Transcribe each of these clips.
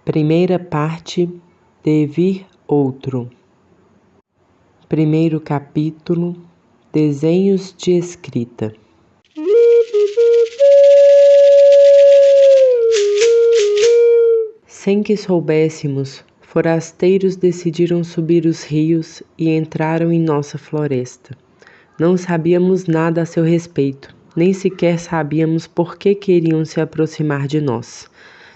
Primeira parte de Vir Outro. Primeiro capítulo, Desenhos de escrita. Sem que soubéssemos, forasteiros decidiram subir os rios e entraram em nossa floresta. Não sabíamos nada a seu respeito, nem sequer sabíamos por que queriam se aproximar de nós.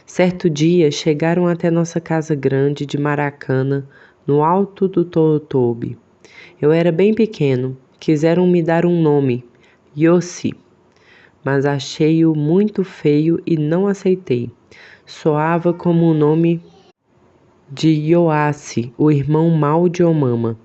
Certo dia chegaram até nossa casa grande de Maracana, no alto do Totobe. Eu era bem pequeno, quiseram me dar um nome, Yossi, mas achei-o muito feio e não aceitei. Soava como o nome de Yoassi, o irmão mau de Omama.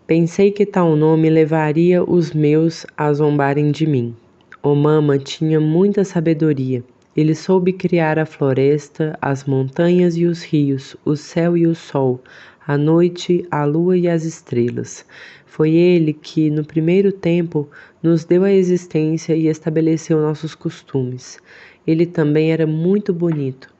Pensei que tal nome levaria os meus a zombarem de mim. Omama tinha muita sabedoria. Ele soube criar a floresta, as montanhas e os rios, o céu e o sol, a noite, a lua e as estrelas. Foi ele que, no primeiro tempo, nos deu a existência e estabeleceu nossos costumes. Ele também era muito bonito.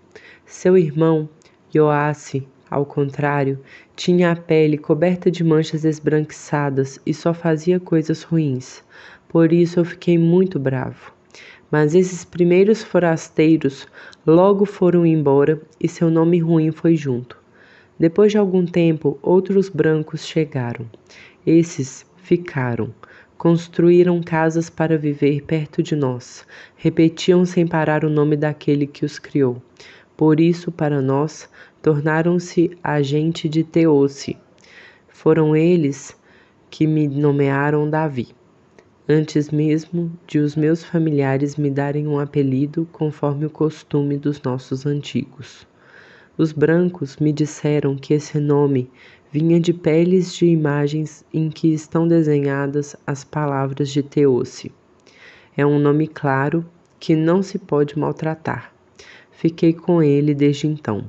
Seu irmão, Yoassi, ao contrário, tinha a pele coberta de manchas esbranquiçadas e só fazia coisas ruins. Por isso eu fiquei muito bravo. Mas esses primeiros forasteiros logo foram embora e seu nome ruim foi junto. Depois de algum tempo, outros brancos chegaram. Esses ficaram. Construíram casas para viver perto de nós. Repetiam sem parar o nome daquele que os criou. Por isso, para nós, tornaram-se a gente de Teossi. Foram eles que me nomearam Davi, antes mesmo de os meus familiares me darem um apelido conforme o costume dos nossos antigos. Os brancos me disseram que esse nome vinha de peles de imagens em que estão desenhadas as palavras de Teossi. É um nome claro que não se pode maltratar. Fiquei com ele desde então.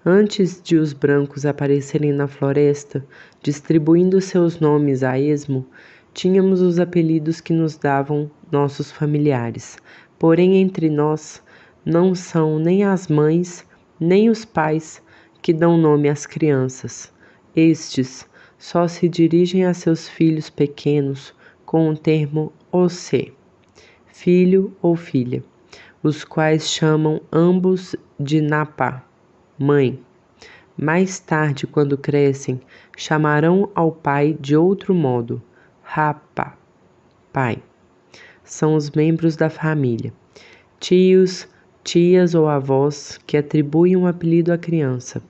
Antes de os brancos aparecerem na floresta, distribuindo seus nomes a esmo, tínhamos os apelidos que nos davam nossos familiares. Porém, entre nós, não são nem as mães, nem os pais que dão nome às crianças. Estes só se dirigem a seus filhos pequenos com o termo Osê, filho ou filha, os quais chamam ambos de Napá, mãe. Mais tarde, quando crescem, chamarão ao pai de outro modo, Rapa, pai. São os membros da família, tios, tias ou avós que atribuem um apelido à criança.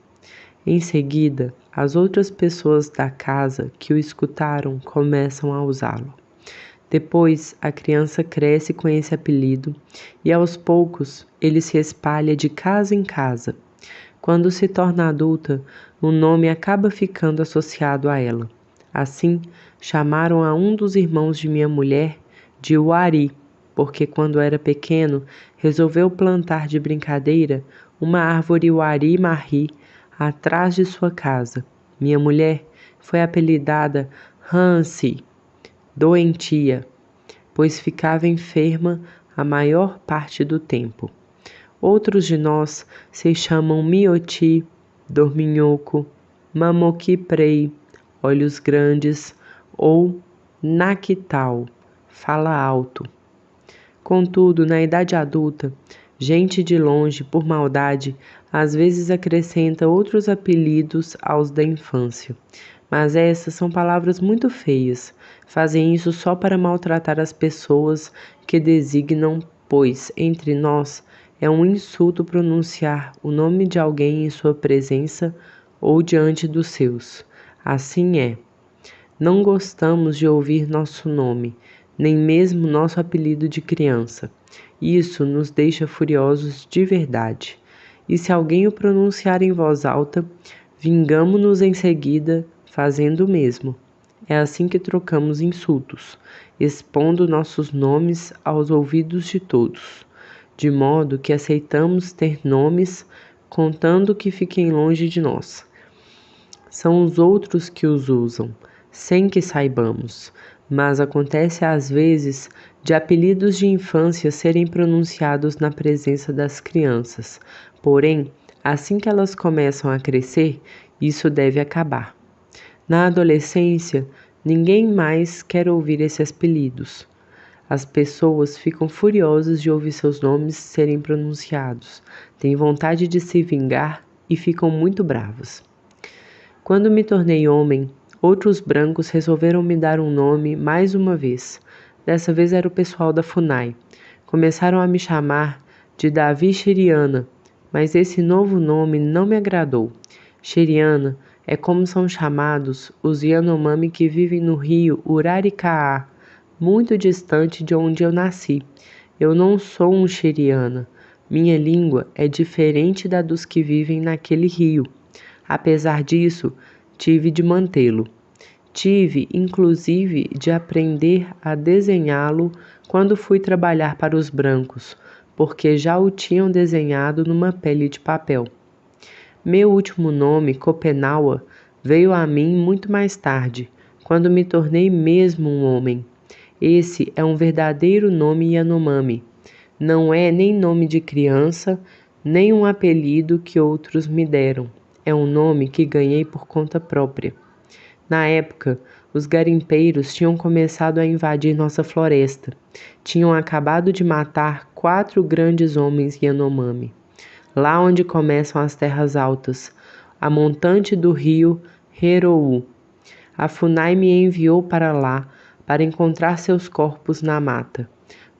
Em seguida, as outras pessoas da casa que o escutaram começam a usá-lo. Depois, a criança cresce com esse apelido e, aos poucos, ele se espalha de casa em casa. Quando se torna adulta, o nome acaba ficando associado a ela. Assim, chamaram a um dos irmãos de minha mulher de Wari, porque quando era pequeno, resolveu plantar de brincadeira uma árvore Wari Marri atrás de sua casa. Minha mulher foi apelidada Hansi, doentia, pois ficava enferma a maior parte do tempo. Outros de nós se chamam Mioti, dorminhoco, Mamokiprei, olhos grandes, ou Nakital, fala alto. Contudo, na idade adulta, gente de longe, por maldade, às vezes acrescenta outros apelidos aos da infância. Mas essas são palavras muito feias. Fazem isso só para maltratar as pessoas que designam, pois, entre nós, é um insulto pronunciar o nome de alguém em sua presença ou diante dos seus. Assim é. Não gostamos de ouvir nosso nome, nem mesmo nosso apelido de criança. Isso nos deixa furiosos de verdade. E se alguém o pronunciar em voz alta, vingamo-nos em seguida fazendo o mesmo. É assim que trocamos insultos, expondo nossos nomes aos ouvidos de todos, de modo que aceitamos ter nomes, contando que fiquem longe de nós. São os outros que os usam, sem que saibamos, mas acontece às vezes de apelidos de infância serem pronunciados na presença das crianças. Porém, Assim que elas começam a crescer, isso deve acabar. Na adolescência, ninguém mais quer ouvir esses apelidos. As pessoas ficam furiosas de ouvir seus nomes serem pronunciados, têm vontade de se vingar e ficam muito bravas. Quando me tornei homem, outros brancos resolveram me dar um nome mais uma vez. Dessa vez era o pessoal da FUNAI. Começaram a me chamar de Davi Xeriana, mas esse novo nome não me agradou. Xeriana é como são chamados os Yanomami que vivem no rio Uraricaá, muito distante de onde eu nasci. Eu não sou um xeriana. Minha língua é diferente da dos que vivem naquele rio. Apesar disso, tive de mantê-lo. Tive, inclusive, de aprender a desenhá-lo quando fui trabalhar para os brancos, porque já o tinham desenhado numa pele de papel. Meu último nome, Copenaua, veio a mim muito mais tarde, quando me tornei mesmo um homem. Esse é um verdadeiro nome Yanomami. Não é nem nome de criança, nem um apelido que outros me deram. É um nome que ganhei por conta própria. Na época, os garimpeiros tinham começado a invadir nossa floresta. Tinham acabado de matar 4 grandes homens Yanomami. Lá onde começam as terras altas, a montante do rio Herou. A FUNAI me enviou para lá para encontrar seus corpos na mata,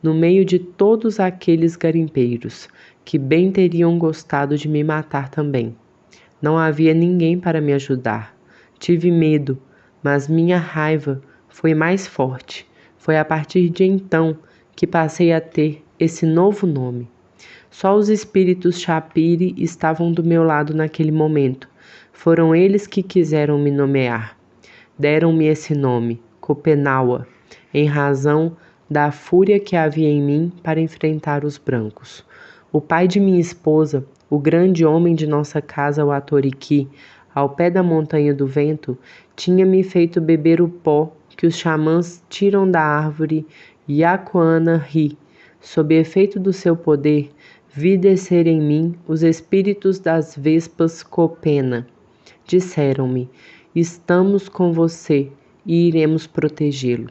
no meio de todos aqueles garimpeiros, que bem teriam gostado de me matar também. Não havia ninguém para me ajudar. Tive medo, mas minha raiva foi mais forte. Foi a partir de então que passei a ter esse novo nome. Só os espíritos Chapiri estavam do meu lado naquele momento. Foram eles que quiseram me nomear. Deram-me esse nome, Copenaua, em razão da fúria que havia em mim para enfrentar os brancos. O pai de minha esposa, o grande homem de nossa casa, o Atoriki, ao pé da montanha do vento, tinha me feito beber o pó que os xamãs tiram da árvore Yacuana-ri. Sob efeito do seu poder, vi descer em mim os espíritos das vespas Copena. Disseram-me: estamos com você e iremos protegê-lo.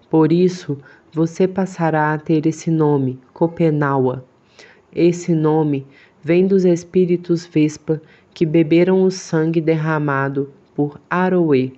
Por isso, você passará a ter esse nome, Copenaua. Esse nome vem dos espíritos Vespa que beberam o sangue derramado por Aroê,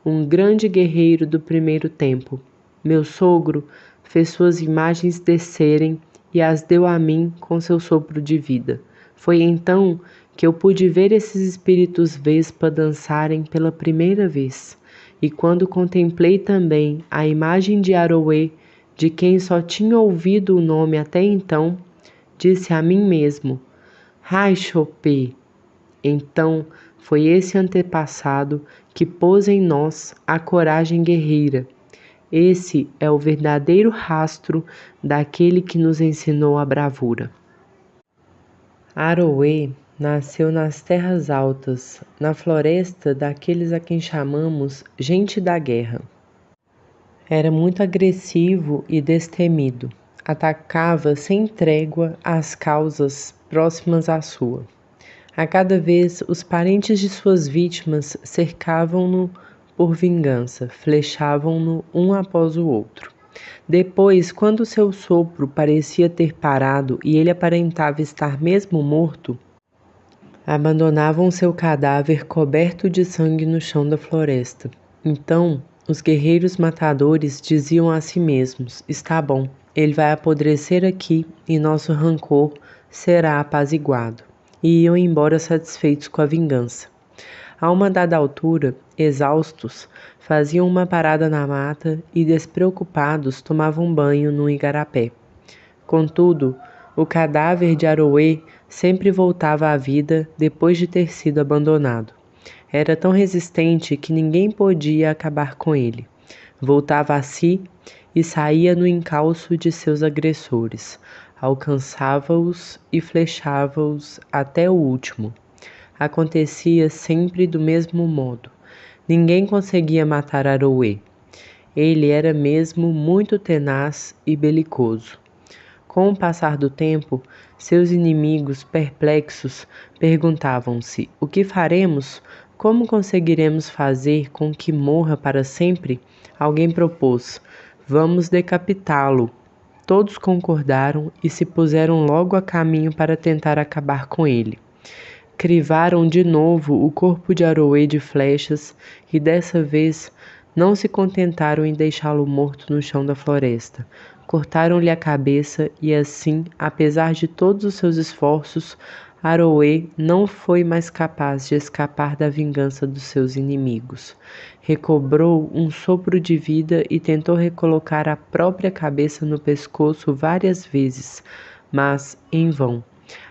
um grande guerreiro do primeiro tempo. Meu sogro fez suas imagens descerem e as deu a mim com seu sopro de vida. Foi então que eu pude ver esses espíritos Vespa dançarem pela primeira vez. E quando contemplei também a imagem de Aroê, de quem só tinha ouvido o nome até então, disse a mim mesmo: Raixopê. Então foi esse antepassado que pôs em nós a coragem guerreira. Esse é o verdadeiro rastro daquele que nos ensinou a bravura. Aroê nasceu nas terras altas, na floresta daqueles a quem chamamos gente da guerra. Era muito agressivo e destemido. Atacava sem trégua as causas próximas à sua. A cada vez, os parentes de suas vítimas cercavam-no por vingança, flechavam-no um após o outro. Depois, quando seu sopro parecia ter parado e ele aparentava estar mesmo morto, abandonavam seu cadáver coberto de sangue no chão da floresta. Então, os guerreiros matadores diziam a si mesmos: está bom, ele vai apodrecer aqui e nosso rancor será apaziguado. E iam embora satisfeitos com a vingança. A uma dada altura, exaustos, faziam uma parada na mata e, despreocupados, tomavam banho no igarapé. Contudo, o cadáver de Aroê sempre voltava à vida depois de ter sido abandonado. Era tão resistente que ninguém podia acabar com ele. Voltava a si e saía no encalço de seus agressores. Alcançava-os e flechava-os até o último. Acontecia sempre do mesmo modo. Ninguém conseguia matar Aroê. Ele era mesmo muito tenaz e belicoso. Com o passar do tempo, seus inimigos, perplexos, perguntavam-se: o que faremos? Como conseguiremos fazer com que morra para sempre? Alguém propôs: vamos decapitá-lo. Todos concordaram e se puseram logo a caminho para tentar acabar com ele. Crivaram de novo o corpo de Aroê de flechas e dessa vez não se contentaram em deixá-lo morto no chão da floresta. Cortaram-lhe a cabeça e assim, apesar de todos os seus esforços, Aroê não foi mais capaz de escapar da vingança dos seus inimigos. Recobrou um sopro de vida e tentou recolocar a própria cabeça no pescoço várias vezes, mas em vão.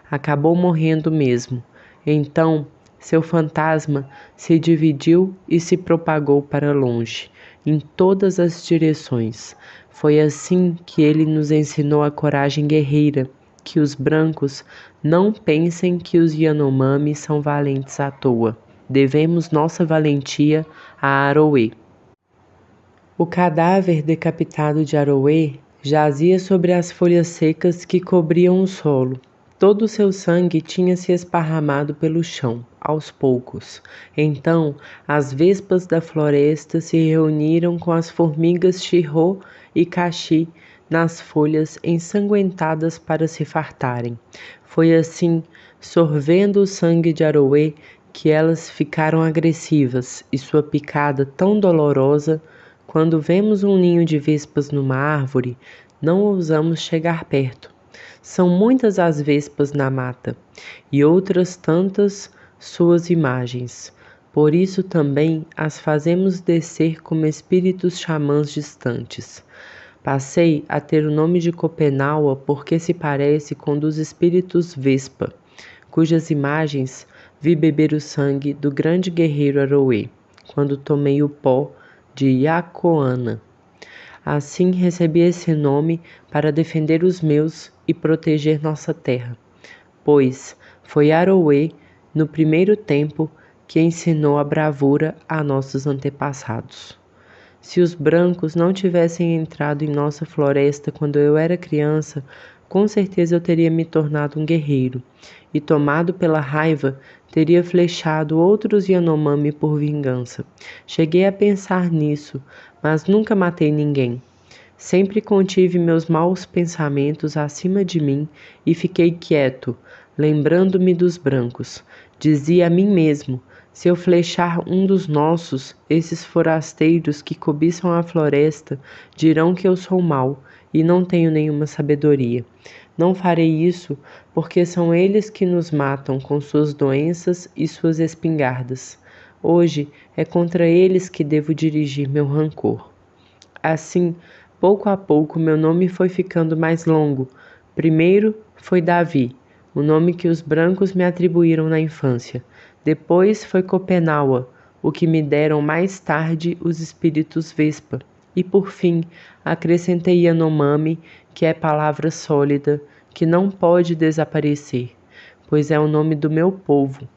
Acabou morrendo mesmo. Então, seu fantasma se dividiu e se propagou para longe, em todas as direções. Foi assim que ele nos ensinou a coragem guerreira, que os brancos não pensem que os Yanomami são valentes à toa. Devemos nossa valentia a Aroê. O cadáver decapitado de Aroê jazia sobre as folhas secas que cobriam o solo. Todo o seu sangue tinha se esparramado pelo chão, aos poucos. Então, as vespas da floresta se reuniram com as formigas chirrô e caxi nas folhas ensanguentadas para se fartarem. Foi assim, sorvendo o sangue de Aroê, que elas ficaram agressivas e sua picada tão dolorosa. Quando vemos um ninho de vespas numa árvore, não ousamos chegar perto. São muitas as vespas na mata, e outras tantas suas imagens. Por isso também as fazemos descer como espíritos xamãs distantes. Passei a ter o nome de Copenaua porque se parece com dos espíritos Vespa, cujas imagens vi beber o sangue do grande guerreiro Aroê, quando tomei o pó de Yacoana. Assim recebi esse nome para defender os meus e proteger nossa terra, pois foi Aroê, no primeiro tempo, que ensinou a bravura a nossos antepassados. Se os brancos não tivessem entrado em nossa floresta quando eu era criança, com certeza eu teria me tornado um guerreiro, e tomado pela raiva, teria flechado outros Yanomami por vingança. Cheguei a pensar nisso, mas nunca matei ninguém. Sempre contive meus maus pensamentos acima de mim e fiquei quieto, lembrando-me dos brancos. Dizia a mim mesmo: se eu flechar um dos nossos, esses forasteiros que cobiçam a floresta dirão que eu sou mau e não tenho nenhuma sabedoria. Não farei isso porque são eles que nos matam com suas doenças e suas espingardas. Hoje é contra eles que devo dirigir meu rancor. Assim, pouco a pouco, meu nome foi ficando mais longo. Primeiro foi Davi, o nome que os brancos me atribuíram na infância. Depois foi Copenaua, o que me deram mais tarde os espíritos Vespa. E por fim, acrescentei Yanomami, que é palavra sólida, que não pode desaparecer, pois é o nome do meu povo.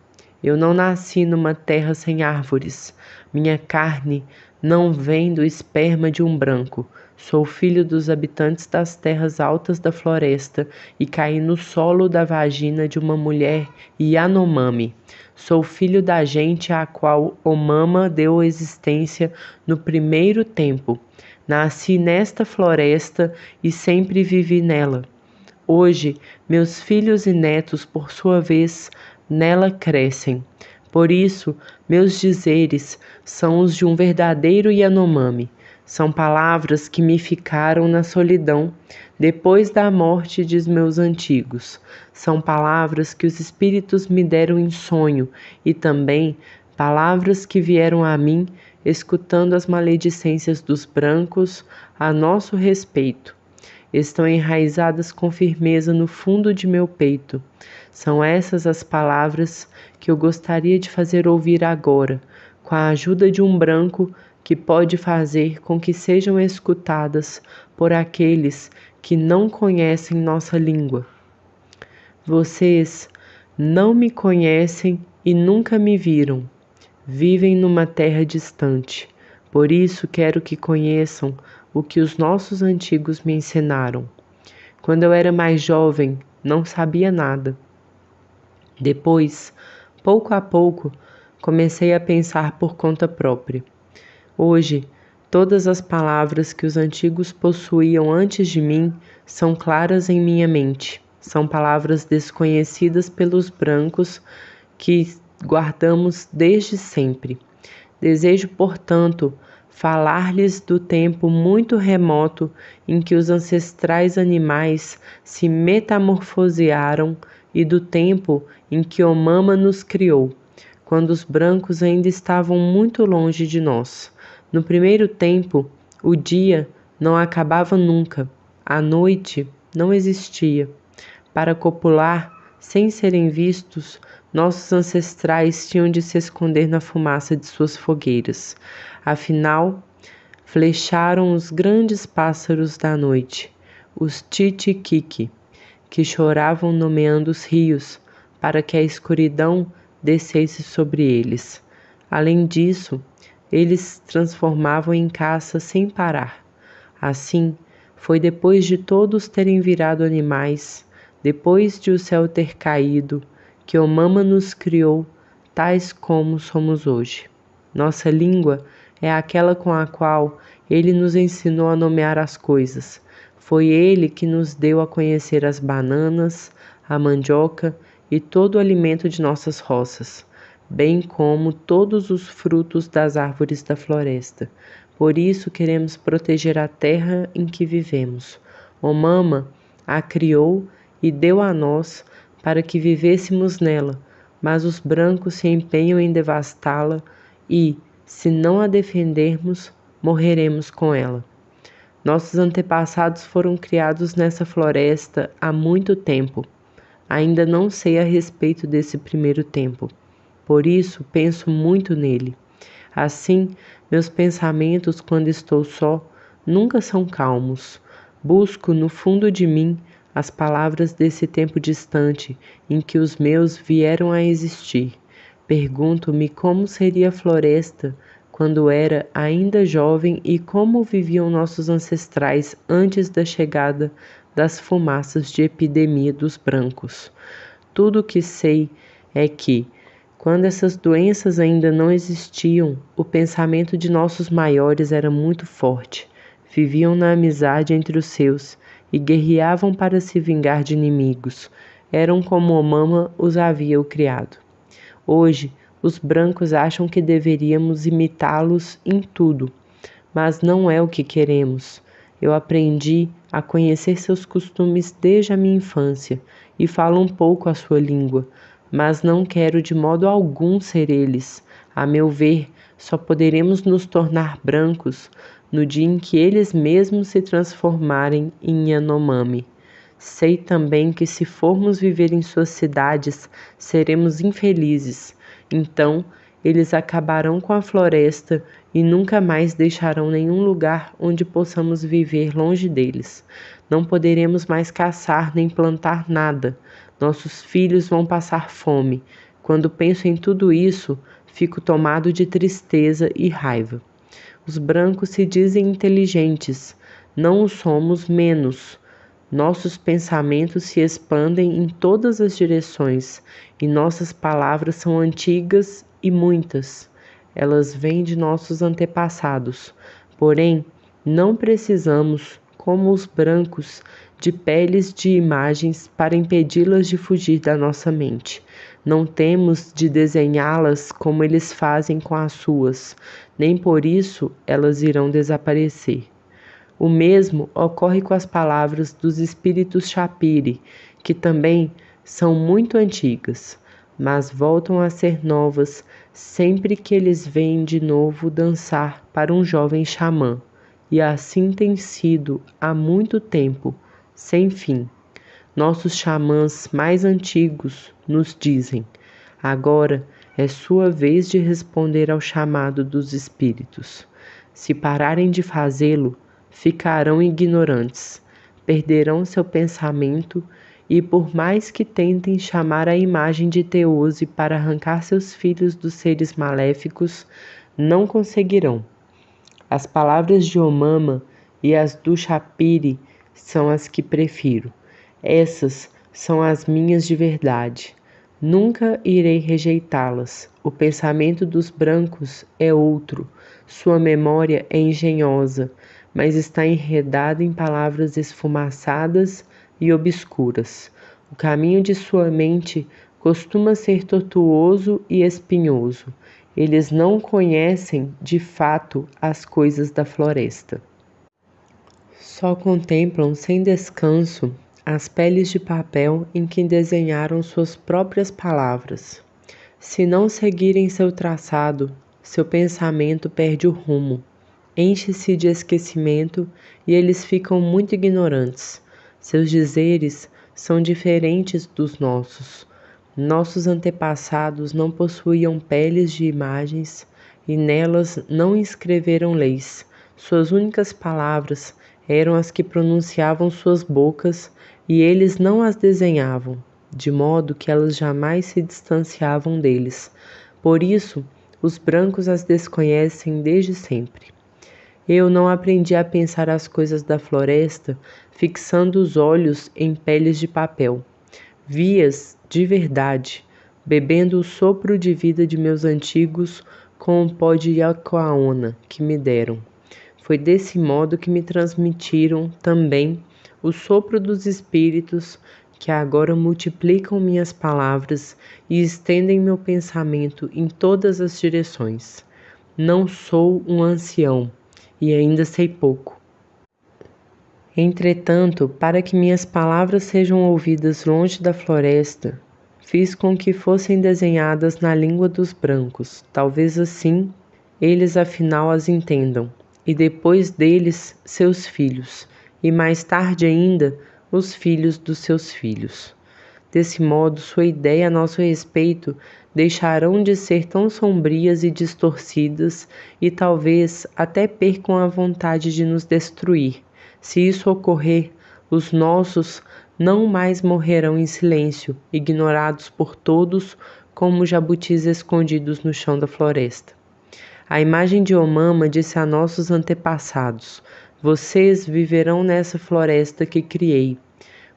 Eu não nasci numa terra sem árvores. Minha carne não vem do esperma de um branco. Sou filho dos habitantes das terras altas da floresta e caí no solo da vagina de uma mulher Yanomami. Sou filho da gente à qual Omama deu existência no primeiro tempo. Nasci nesta floresta e sempre vivi nela. Hoje, meus filhos e netos, por sua vez, nela crescem. Por isso, meus dizeres são os de um verdadeiro Yanomami. São palavras que me ficaram na solidão depois da morte de meus antigos. São palavras que os espíritos me deram em sonho e também palavras que vieram a mim escutando as maledicências dos brancos a nosso respeito. Estão enraizadas com firmeza no fundo de meu peito. São essas as palavras que eu gostaria de fazer ouvir agora, com a ajuda de um branco que pode fazer com que sejam escutadas por aqueles que não conhecem nossa língua. Vocês não me conhecem e nunca me viram. Vivem numa terra distante. Por isso quero que conheçam o que os nossos antigos me ensinaram. Quando eu era mais jovem, não sabia nada. Depois, pouco a pouco, comecei a pensar por conta própria. Hoje, todas as palavras que os antigos possuíam antes de mim são claras em minha mente. São palavras desconhecidas pelos brancos que guardamos desde sempre. Desejo, portanto, falar-lhes do tempo muito remoto em que os ancestrais animais se metamorfosearam e do tempo em que Omama nos criou, quando os brancos ainda estavam muito longe de nós. No primeiro tempo, o dia não acabava nunca, a noite não existia. Para copular, sem serem vistos, nossos ancestrais tinham de se esconder na fumaça de suas fogueiras. Afinal, flecharam os grandes pássaros da noite, os titiquique, que choravam nomeando os rios, para que a escuridão descesse sobre eles. Além disso, eles se transformavam em caça sem parar. Assim, foi depois de todos terem virado animais, depois de o céu ter caído, que Omama nos criou, tais como somos hoje. Nossa língua é aquela com a qual ele nos ensinou a nomear as coisas. Foi ele que nos deu a conhecer as bananas, a mandioca e todo o alimento de nossas roças, bem como todos os frutos das árvores da floresta. Por isso queremos proteger a terra em que vivemos. Omama a criou e deu a nós para que vivêssemos nela, mas os brancos se empenham em devastá-la e, se não a defendermos, morreremos com ela. Nossos antepassados foram criados nessa floresta há muito tempo. Ainda não sei a respeito desse primeiro tempo. Por isso, penso muito nele. Assim, meus pensamentos, quando estou só, nunca são calmos. Busco no fundo de mim as palavras desse tempo distante em que os meus vieram a existir. Pergunto-me como seria a floresta quando era ainda jovem e como viviam nossos ancestrais antes da chegada das fumaças de epidemia dos brancos. Tudo o que sei é que, quando essas doenças ainda não existiam, o pensamento de nossos maiores era muito forte. Viviam na amizade entre os seus e guerreavam para se vingar de inimigos. Eram como Omama os havia criado. Hoje, os brancos acham que deveríamos imitá-los em tudo, mas não é o que queremos. Eu aprendi a conhecer seus costumes desde a minha infância e falo um pouco a sua língua, mas não quero de modo algum ser eles. A meu ver, só poderemos nos tornar brancos no dia em que eles mesmos se transformarem em Yanomami. Sei também que se formos viver em suas cidades, seremos infelizes. Então, eles acabarão com a floresta e nunca mais deixarão nenhum lugar onde possamos viver longe deles. Não poderemos mais caçar nem plantar nada. Nossos filhos vão passar fome. Quando penso em tudo isso, fico tomado de tristeza e raiva. Os brancos se dizem inteligentes. Não o somos menos. Nossos pensamentos se expandem em todas as direções e nossas palavras são antigas e muitas. Elas vêm de nossos antepassados. Porém, não precisamos, como os brancos, de peles de imagens para impedi-las de fugir da nossa mente. Não temos de desenhá-las como eles fazem com as suas, nem por isso elas irão desaparecer. O mesmo ocorre com as palavras dos espíritos Chapiri, que também são muito antigas, mas voltam a ser novas sempre que eles vêm de novo dançar para um jovem xamã, e assim tem sido há muito tempo, sem fim. Nossos xamãs mais antigos nos dizem: agora é sua vez de responder ao chamado dos espíritos. Se pararem de fazê-lo, ficarão ignorantes, perderão seu pensamento e, por mais que tentem chamar a imagem de Teose para arrancar seus filhos dos seres maléficos, não conseguirão. As palavras de Omama e as do Chapiri são as que prefiro. Essas são as minhas de verdade. Nunca irei rejeitá-las. O pensamento dos brancos é outro. Sua memória é engenhosa, mas está enredada em palavras esfumaçadas e obscuras. O caminho de sua mente costuma ser tortuoso e espinhoso. Eles não conhecem, de fato, as coisas da floresta. Só contemplam sem descanso as peles de papel em que desenharam suas próprias palavras. Se não seguirem seu traçado, seu pensamento perde o rumo, enche-se de esquecimento e eles ficam muito ignorantes. Seus dizeres são diferentes dos nossos. Nossos antepassados não possuíam peles de imagens e nelas não escreveram leis. Suas únicas palavras eram as que pronunciavam suas bocas e eles não as desenhavam, de modo que elas jamais se distanciavam deles. Por isso, os brancos as desconhecem desde sempre. Eu não aprendi a pensar as coisas da floresta fixando os olhos em peles de papel. Vi-as de verdade, bebendo o sopro de vida de meus antigos com o pó de Yacoaona que me deram. Foi desse modo que me transmitiram também o sopro dos espíritos que agora multiplicam minhas palavras e estendem meu pensamento em todas as direções. Não sou um ancião e ainda sei pouco. Entretanto, para que minhas palavras sejam ouvidas longe da floresta, fiz com que fossem desenhadas na língua dos brancos. Talvez assim eles afinal as entendam, e depois deles seus filhos, e mais tarde ainda os filhos dos seus filhos. Desse modo, sua ideia a nosso respeito deixarão de ser tão sombrias e distorcidas, e talvez até percam a vontade de nos destruir. Se isso ocorrer, os nossos não mais morrerão em silêncio, ignorados por todos como jabutis escondidos no chão da floresta. A imagem de Omama disse a nossos antepassados: vocês viverão nessa floresta que criei.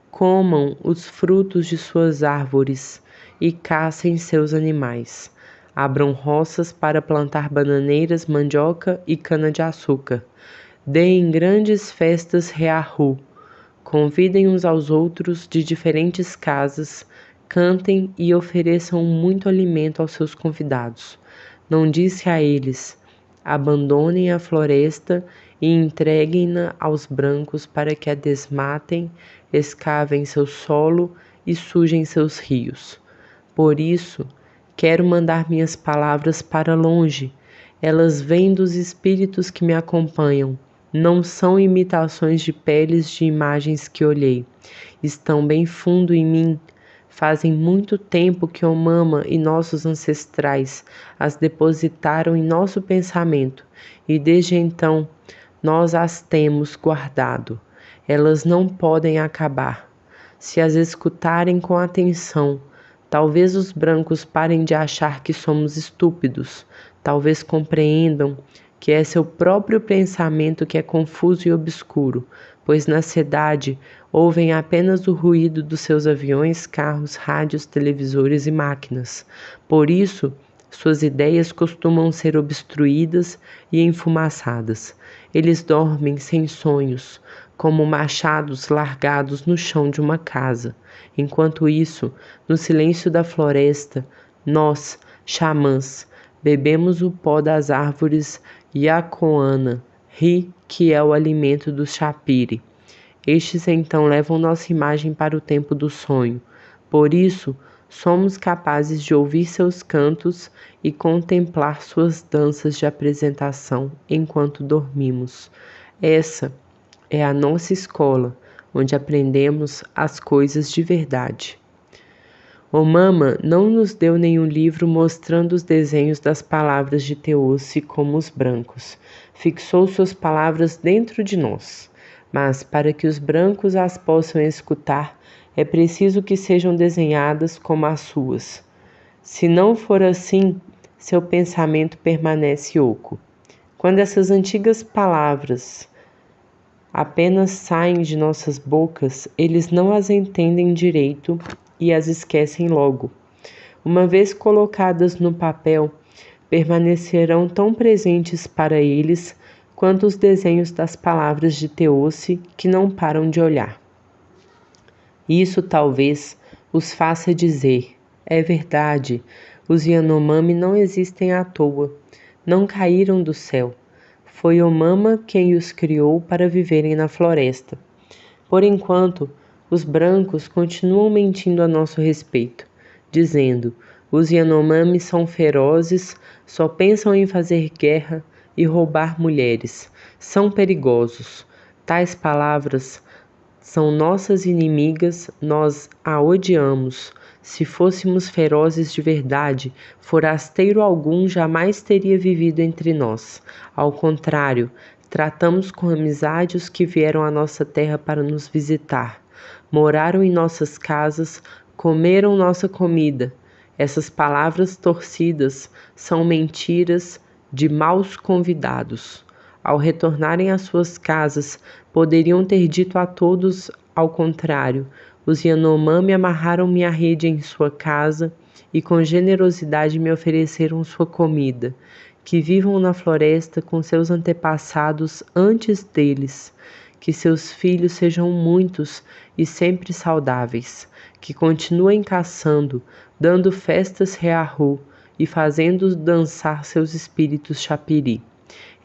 Comam os frutos de suas árvores e caçem seus animais. Abram roças para plantar bananeiras, mandioca e cana-de-açúcar. Deem grandes festas reahu. Convidem uns aos outros de diferentes casas, cantem e ofereçam muito alimento aos seus convidados. Não disse a eles: abandonem a floresta e entreguem-na aos brancos para que a desmatem, escavem seu solo e sujem seus rios. Por isso, quero mandar minhas palavras para longe. Elas vêm dos espíritos que me acompanham. Não são imitações de peles de imagens que olhei. Estão bem fundo em mim. Fazem muito tempo que Omama e nossos ancestrais as depositaram em nosso pensamento, e desde então nós as temos guardado. Elas não podem acabar. Se as escutarem com atenção, talvez os brancos parem de achar que somos estúpidos. Talvez compreendam que é seu próprio pensamento que é confuso e obscuro, pois na cidade ouvem apenas o ruído dos seus aviões, carros, rádios, televisores e máquinas. Por isso, suas ideias costumam ser obstruídas e enfumaçadas. Eles dormem sem sonhos, como machados largados no chão de uma casa. Enquanto isso, no silêncio da floresta, nós, xamãs, bebemos o pó das árvores Yacoana, que é o alimento do chapire. Estes então levam nossa imagem para o tempo do sonho. Por isso, somos capazes de ouvir seus cantos e contemplar suas danças de apresentação enquanto dormimos. Essa é a nossa escola, onde aprendemos as coisas de verdade. Omama não nos deu nenhum livro mostrando os desenhos das palavras de Teuce como os brancos. Fixou suas palavras dentro de nós. Mas para que os brancos as possam escutar, é preciso que sejam desenhadas como as suas. Se não for assim, seu pensamento permanece oco. Quando essas antigas palavras Apenas saem de nossas bocas, eles não as entendem direito e as esquecem logo. Uma vez colocadas no papel, permanecerão tão presentes para eles quanto os desenhos das palavras de Teuce que não param de olhar. Isso talvez os faça dizer: é verdade, os Yanomami não existem à toa, não caíram do céu. Foi Omama quem os criou para viverem na floresta. Por enquanto, os brancos continuam mentindo a nosso respeito, dizendo: os Yanomami são ferozes, só pensam em fazer guerra e roubar mulheres. São perigosos. Tais palavras são nossas inimigas, nós a odiamos. Se fôssemos ferozes de verdade, forasteiro algum jamais teria vivido entre nós. Ao contrário, tratamos com amizade os que vieram à nossa terra para nos visitar. Moraram em nossas casas, comeram nossa comida. Essas palavras torcidas são mentiras de maus convidados. Ao retornarem às suas casas, poderiam ter dito a todos ao contrário: os Yanomami amarraram minha rede em sua casa e com generosidade me ofereceram sua comida. Que vivam na floresta com seus antepassados antes deles. Que seus filhos sejam muitos e sempre saudáveis. Que continuem caçando, dando festas rearru e fazendo dançar seus espíritos chapiri.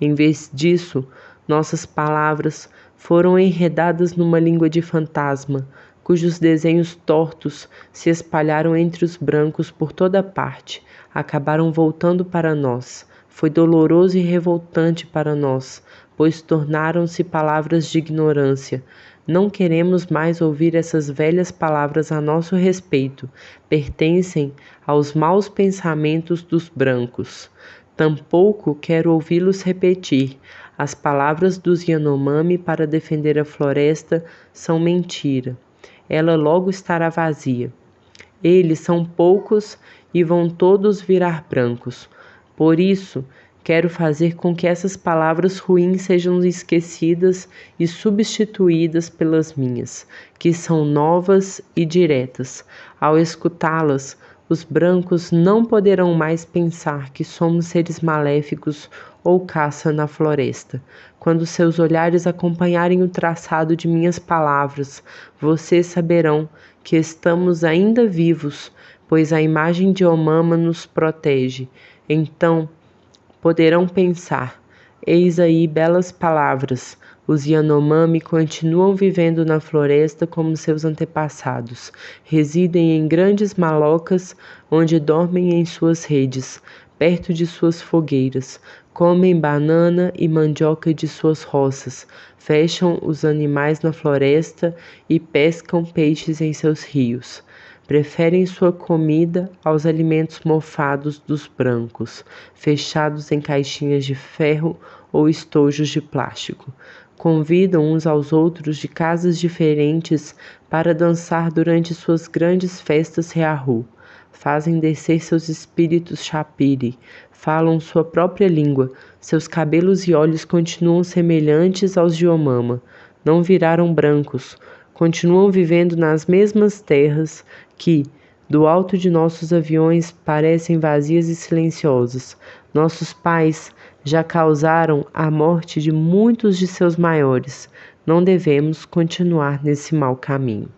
Em vez disso, nossas palavras foram enredadas numa língua de fantasma, cujos desenhos tortos se espalharam entre os brancos por toda parte, acabaram voltando para nós. Foi doloroso e revoltante para nós, pois tornaram-se palavras de ignorância. Não queremos mais ouvir essas velhas palavras a nosso respeito. Pertencem aos maus pensamentos dos brancos. Tampouco quero ouvi-los repetir. As palavras dos Yanomami para defender a floresta são mentira. Ela logo estará vazia. Eles são poucos e vão todos virar brancos. Por isso, quero fazer com que essas palavras ruins sejam esquecidas e substituídas pelas minhas, que são novas e diretas. Ao escutá-las, os brancos não poderão mais pensar que somos seres maléficos ou caça na floresta. Quando seus olhares acompanharem o traçado de minhas palavras, vocês saberão que estamos ainda vivos, pois a imagem de Omama nos protege. Então poderão pensar: eis aí belas palavras. Os Yanomami continuam vivendo na floresta como seus antepassados. Residem em grandes malocas, onde dormem em suas redes, perto de suas fogueiras. Comem banana e mandioca de suas roças. Fecham os animais na floresta e pescam peixes em seus rios. Preferem sua comida aos alimentos mofados dos brancos, fechados em caixinhas de ferro ou estojos de plástico. Convidam uns aos outros de casas diferentes para dançar durante suas grandes festas rearru. Fazem descer seus espíritos chapiri, falam sua própria língua, seus cabelos e olhos continuam semelhantes aos de Omama. Não viraram brancos, continuam vivendo nas mesmas terras que, do alto de nossos aviões, parecem vazias e silenciosas. Nossos pais já causaram a morte de muitos de seus maiores. Não devemos continuar nesse mau caminho.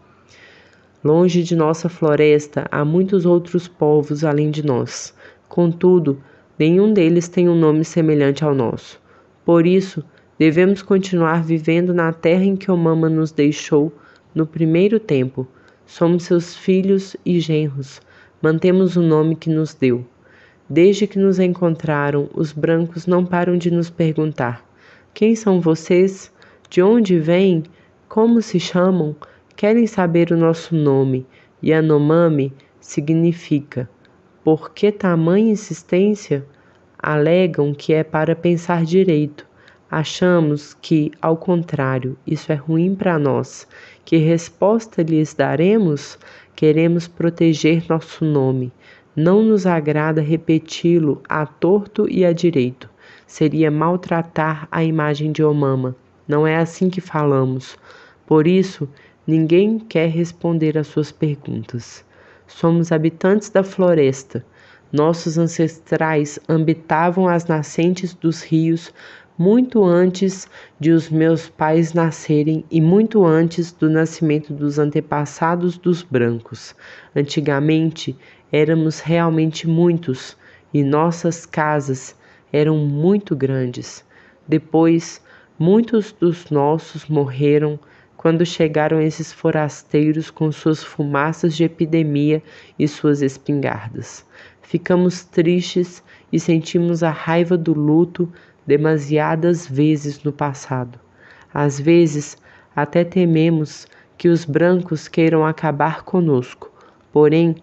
Longe de nossa floresta há muitos outros povos além de nós. Contudo, nenhum deles tem um nome semelhante ao nosso. Por isso, devemos continuar vivendo na terra em que Omama nos deixou no primeiro tempo. Somos seus filhos e genros. Mantemos o nome que nos deu. Desde que nos encontraram, os brancos não param de nos perguntar: quem são vocês? De onde vêm? Como se chamam? Querem saber o nosso nome. Yanomami significa por que tamanha insistência? Alegam que é para pensar direito. Achamos que, ao contrário, isso é ruim para nós. Que resposta lhes daremos? Queremos proteger nosso nome. Não nos agrada repeti-lo à torto e à direito. Seria maltratar a imagem de Omama. Não é assim que falamos. Por isso, ninguém quer responder às suas perguntas. Somos habitantes da floresta. Nossos ancestrais habitavam as nascentes dos rios muito antes de os meus pais nascerem e muito antes do nascimento dos antepassados dos brancos. Antigamente, éramos realmente muitos e nossas casas eram muito grandes. Depois, muitos dos nossos morreram quando chegaram esses forasteiros com suas fumaças de epidemia e suas espingardas. Ficamos tristes e sentimos a raiva do luto demasiadas vezes no passado. Às vezes, até tememos que os brancos queiram acabar conosco. Porém,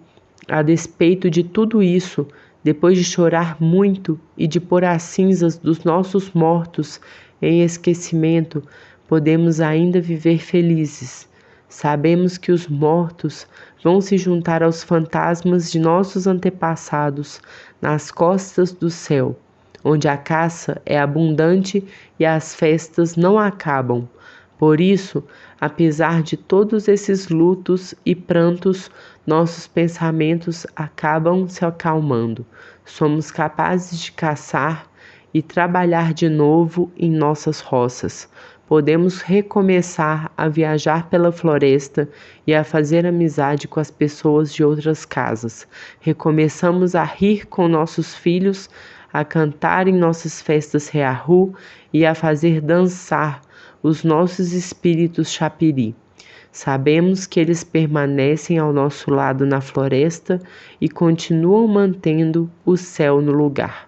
a despeito de tudo isso, depois de chorar muito e de pôr as cinzas dos nossos mortos em esquecimento, podemos ainda viver felizes. Sabemos que os mortos vão se juntar aos fantasmas de nossos antepassados nas costas do céu, onde a caça é abundante e as festas não acabam. Por isso, apesar de todos esses lutos e prantos, nossos pensamentos acabam se acalmando. Somos capazes de caçar e trabalhar de novo em nossas roças. Podemos recomeçar a viajar pela floresta e a fazer amizade com as pessoas de outras casas. Recomeçamos a rir com nossos filhos, a cantar em nossas festas rearru e a fazer dançar os nossos espíritos chapiri. Sabemos que eles permanecem ao nosso lado na floresta e continuam mantendo o céu no lugar.